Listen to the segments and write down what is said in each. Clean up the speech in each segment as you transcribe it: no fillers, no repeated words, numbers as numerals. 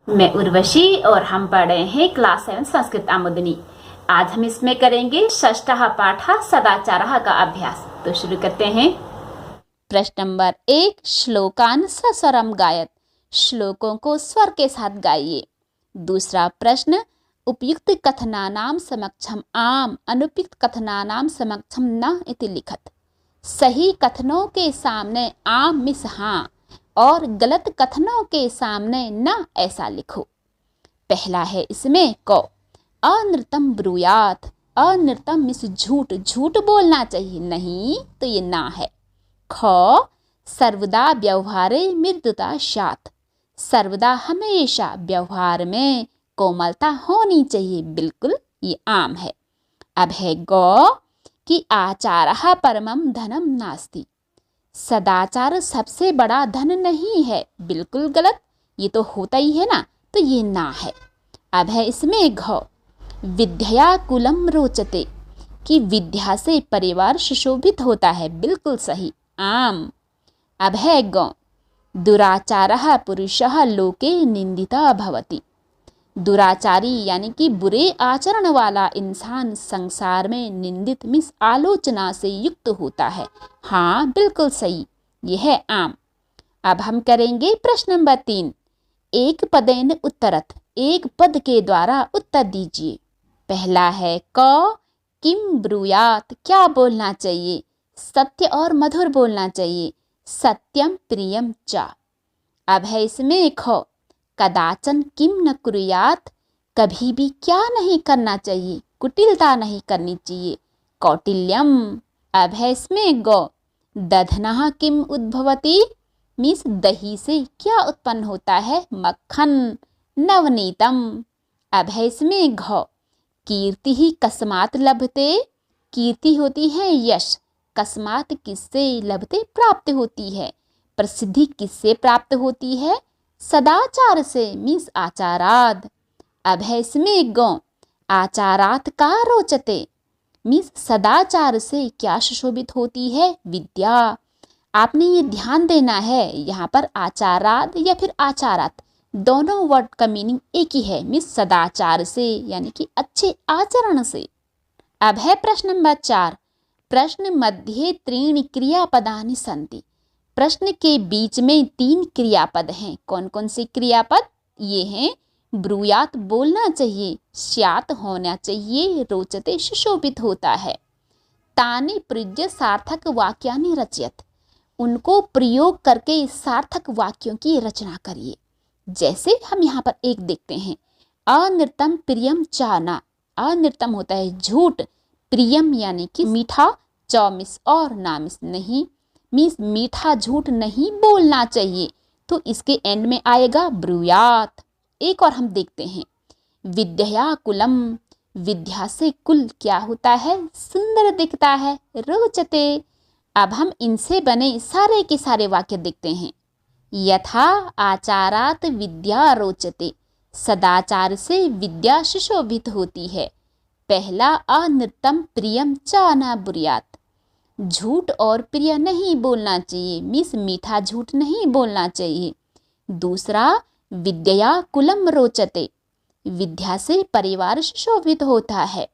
मैं उर्वशी और हम पढ़ रहे हैं क्लास 7 संस्कृत आमोदनी। आज हम इसमें करेंगे षष्ठः पाठः सदाचारः का अभ्यास। तो शुरू करते हैं। प्रश्न नंबर 1, श्लोकान सस्वरम गायत। श्लोकों को स्वर के साथ गाइए। दूसरा प्रश्न, उपयुक्त कथनानाम समक्षम आम, अनुपयुक्त कथनानाम समक्षम न इति लिखत। सही कथनों के सामने आम मिस हाँ और गलत कथनों के सामने न ऐसा लिखो। पहला है इसमें क, अनृतम ब्रूयात। अनृतम मिस झूठ, झूठ बोलना चाहिए, नहीं तो ये ना है। ख, सर्वदा व्यवहारे मृदुता स्यात्। सर्वदा हमेशा व्यवहार में कोमलता होनी चाहिए, बिल्कुल ये आम है। अब है ग, कि आचारः परमं धनम नास्ति। सदाचार सबसे बड़ा धन नहीं है, बिल्कुल गलत, ये तो होता ही है ना, तो ये ना है। अब है इसमें घ, विद्या कुलम रोचते। कि विद्या से परिवार सुशोभित होता है, बिल्कुल सही, आम। अब है ग, दुराचारः पुरुषः लोके निंदिता भवति। दुराचारी यानी कि बुरे आचरण वाला इंसान संसार में निंदित मिस आलोचना से युक्त होता है। हाँ बिल्कुल सही, यह है आम। अब हम करेंगे प्रश्न नंबर 3, एक पदेन उत्तरत। एक पद के द्वारा उत्तर दीजिए। पहला है क, किम ब्रूयात। क्या बोलना चाहिए? सत्य और मधुर बोलना चाहिए। सत्यम प्रियम च। अब है इसमें ख, कदाचन किम न कुर्यात। कभी भी क्या नहीं करना चाहिए? कुटिलता नहीं करनी चाहिए, कौटिल्यम। अब है इसमें ग, दधनः किम उद्भवति। मीन्स दही से क्या उत्पन्न होता है? मक्खन, नवनीतम। अब है इसमें घ, कीर्ति ही कस्मात् लभते। कीर्ति होती है यश, कस्मात् किससे, लभते प्राप्त होती है। प्रसिद्धि किससे प्राप्त होती है? सदाचार से, मीन्स आचाराद। अब है इसमें ग, आचारात का रोचते। मीन्स सदाचार से क्या सुशोभित होती है? विद्या। आपने ये ध्यान देना है, यहाँ पर आचाराद या फिर आचारात, दोनों वर्ड का मीनिंग एक ही है, मीन्स सदाचार से यानी कि अच्छे आचरण से। अब है प्रश्न नंबर 4, प्रश्न मध्ये त्रीणि क्रियापदानि सन्ति। प्रश्न के बीच में 3 क्रियापद हैं। कौन कौन से क्रियापद? ये हैं, ब्रूयात बोलना चाहिए, स्यात् होना चाहिए, रोचते सुशोभित होता है। तानि प्रयुज्य सार्थक वाक्यानि रचयत। उनको प्रयोग करके सार्थक वाक्यों की रचना करिए। जैसे हम यहाँ पर एक देखते हैं, अनृतम प्रियम चाना। अनृतम होता है झूठ, प्रियम यानी कि मीठा, चौमिस और नामिस नहीं, मीन्स मीठा झूठ नहीं बोलना चाहिए, तो इसके एंड में आएगा ब्रूयात। एक और हम देखते हैं, विद्या कुलम। विद्या से कुल क्या होता है? सुंदर दिखता है, रोचते। अब हम इनसे बने सारे के सारे वाक्य देखते हैं। यथा आचारात विद्या रोचते। सदाचार से विद्या सुशोभित होती है। पहला, अनृतम प्रियम च न ब्रूयात। झूठ और प्रिय नहीं बोलना चाहिए, मीन्स मीठा झूठ नहीं बोलना चाहिए। दूसरा, विद्या कुलम रोचते। विद्या से परिवार सुशोभित होता है।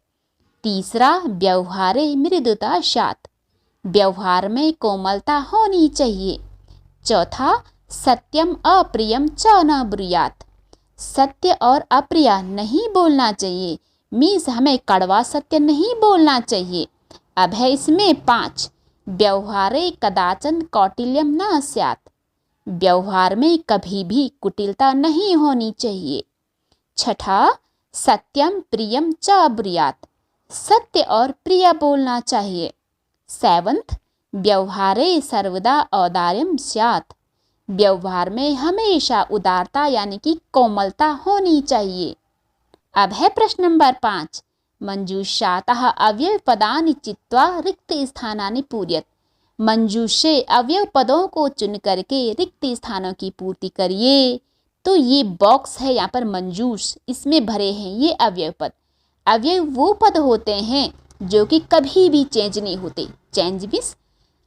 तीसरा, व्यवहारे मृदुता स्यात्। व्यवहार में कोमलता होनी चाहिए। चौथा, सत्यम अप्रियम च न ब्रूयात। सत्य और अप्रिय नहीं बोलना चाहिए, मीन्स हमें कड़वा सत्य नहीं बोलना चाहिए। अब है इसमें 5, व्यवहारे कदाचन कौटिल्यम न स्यात्। व्यवहार में कभी भी कुटिलता नहीं होनी चाहिए। छठा, सत्यम प्रियम च ब्रूयात। सत्य और प्रिय बोलना चाहिए। 7th, व्यवहारे सर्वदा औदार्यम स्यात्। व्यवहार में हमेशा उदारता यानी कि कोमलता होनी चाहिए। अब है प्रश्न नंबर 5, मंजूषातः अव्यय पदानि चित्वा रिक्त स्थानानि पूरयत। मंजूष से अवयव पदों को चुन करके रिक्त स्थानों की पूर्ति करिए। तो ये बॉक्स है यहाँ पर मंजूष, इसमें भरे हैं ये अवयव पद। अवयव वो पद होते हैं जो कि कभी भी चेंज नहीं होते। चेंज मीन्स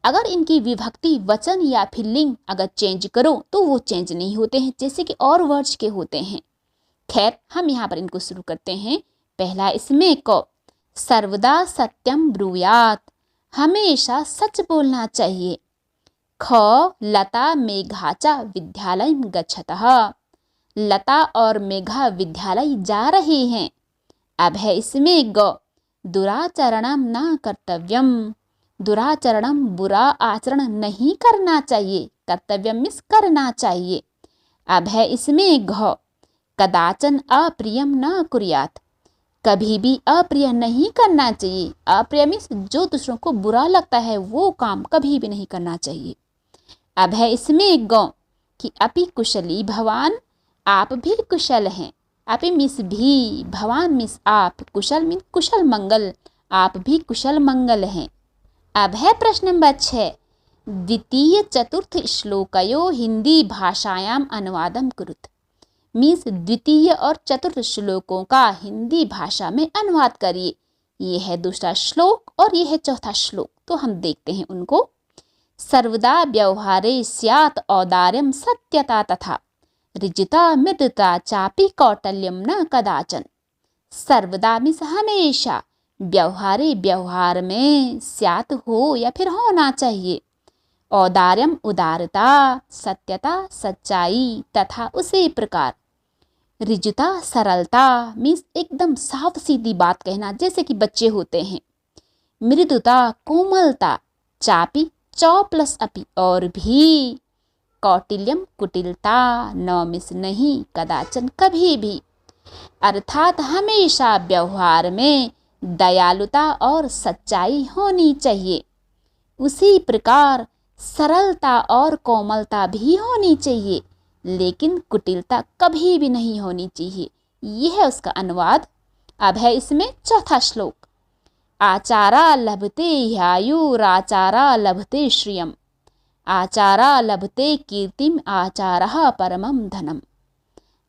अगर इनकी विभक्ति वचन या फिर लिंग अगर चेंज करो तो वो चेंज नहीं होते हैं, जैसे कि और वर्ड्स के होते हैं। खैर हम यहाँ पर इनको शुरू करते हैं। पहला इसमें क, सर्वदा सत्यम ब्रूयात, हमेशा सच बोलना चाहिए। ख, लता मेघाचा विद्यालय गच्छतः, लता और मेघा विद्यालय जा रहे हैं। अब है इसमें ग, दुराचरणम न कर्तव्यम, दुराचरणम बुरा आचरण नहीं करना चाहिए, कर्तव्यम मीन्स करना चाहिए। अब है इसमें घ, कदाचन अप्रियम न कुर्यात, कभी भी अप्रिय नहीं करना चाहिए। अप्रिय मीन्स जो दूसरों को बुरा लगता है वो काम कभी भी नहीं करना चाहिए। अब है इसमें ग, कि अपि कुशली भवान, आप भी कुशल हैं। अपि मीन्स भी, भवान मीन्स आप, कुशल मीन्स कुशल मंगल, आप भी कुशल मंगल हैं। अब है प्रश्न नंबर 6, द्वितीय चतुर्थ श्लोकयो हिंदी भाषायाम अनुवादम कुरुत, मीन्स द्वितीय और चतुर्थ श्लोकों का हिंदी भाषा में अनुवाद करिए। ये है दूसरा श्लोक और ये है चौथा श्लोक, तो हम देखते हैं उनको। सर्वदा व्यवहारे स्यात् औदार्यम सत्यता तथा, ऋजुता मृदुता चापि कौटल्यम न कदाचन। सर्वदा मीन्स हमेशा, व्यवहारे व्यवहार में, स्यात् हो या फिर होना चाहिए, औदार्यम उदारता, सत्यता सच्चाई, तथा उसी प्रकार, ऋजुता सरलता मीन्स एकदम साफ सीधी बात कहना जैसे कि बच्चे होते हैं, मृदुता कोमलता, चापी चौ प्लस अपि और भी, कौटिल्यम कुटिलता, न मिस नहीं, कदाचन कभी भी, अर्थात हमेशा व्यवहार में दयालुता और सच्चाई होनी चाहिए। उसी प्रकार सरलता और कोमलता भी होनी चाहिए, लेकिन कुटिलता कभी भी नहीं होनी चाहिए। यह है उसका अनुवाद। अब है इसमें चौथा श्लोक, आचारा लभते ह्यायुराचारा लभते श्रियम, आचारा लभते कीर्तिम आचारः परमम धनम।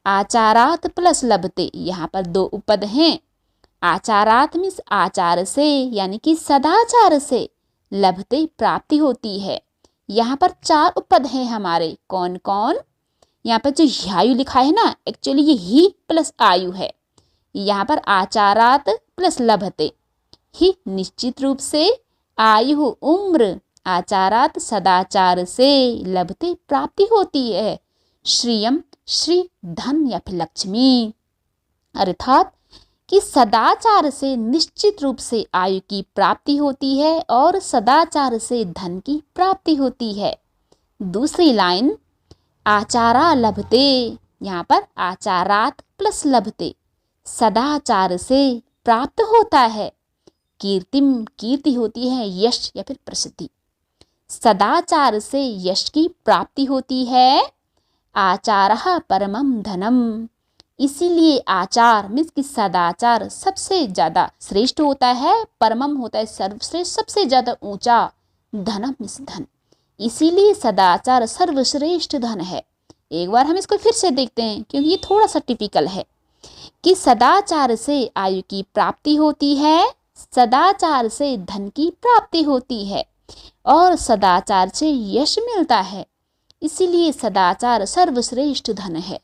आचारात प्लस लभते, यहाँ पर दो उपपद हैं। आचारात मीन्स आचार से यानी कि सदाचार से, लभते प्राप्ति होती है। यहाँ पर 4 उपपद हैं हमारे, कौन कौन। यहाँ पर जो ह्यायु लिखा है ना, एक्चुअली ये ही प्लस आयु है। यहाँ पर आचारात प्लस लभते, ही निश्चित रूप से, आयु उम्र, आचारात सदाचार से, लभते प्राप्ति होती है, श्रियम श्री धन या फिर लक्ष्मी, अर्थात कि सदाचार से निश्चित रूप से आयु की प्राप्ति होती है और सदाचार से धन की प्राप्ति होती है। दूसरी लाइन, आचारा लभते, यहाँ पर आचारात प्लस लभते, सदाचार से प्राप्त होता है, कीर्तिम कीर्ति होती है, यश या फिर प्रसिद्धि, सदाचार से यश की प्राप्ति होती है, आचारः परमम धनम, इसीलिए आचार मीन्स कि सदाचार सबसे ज्यादा श्रेष्ठ होता है, परमम होता है सर्वश्रेष्ठ, सबसे ज्यादा ऊंचा, धनम मीन्स धन, इसीलिए सदाचार सर्वश्रेष्ठ धन है। एक बार हम इसको फिर से देखते हैं क्योंकि ये थोड़ा सा टिपिकल है, कि सदाचार से आयु की प्राप्ति होती है, सदाचार से धन की प्राप्ति होती है और सदाचार से यश मिलता है, इसीलिए सदाचार सर्वश्रेष्ठ धन है।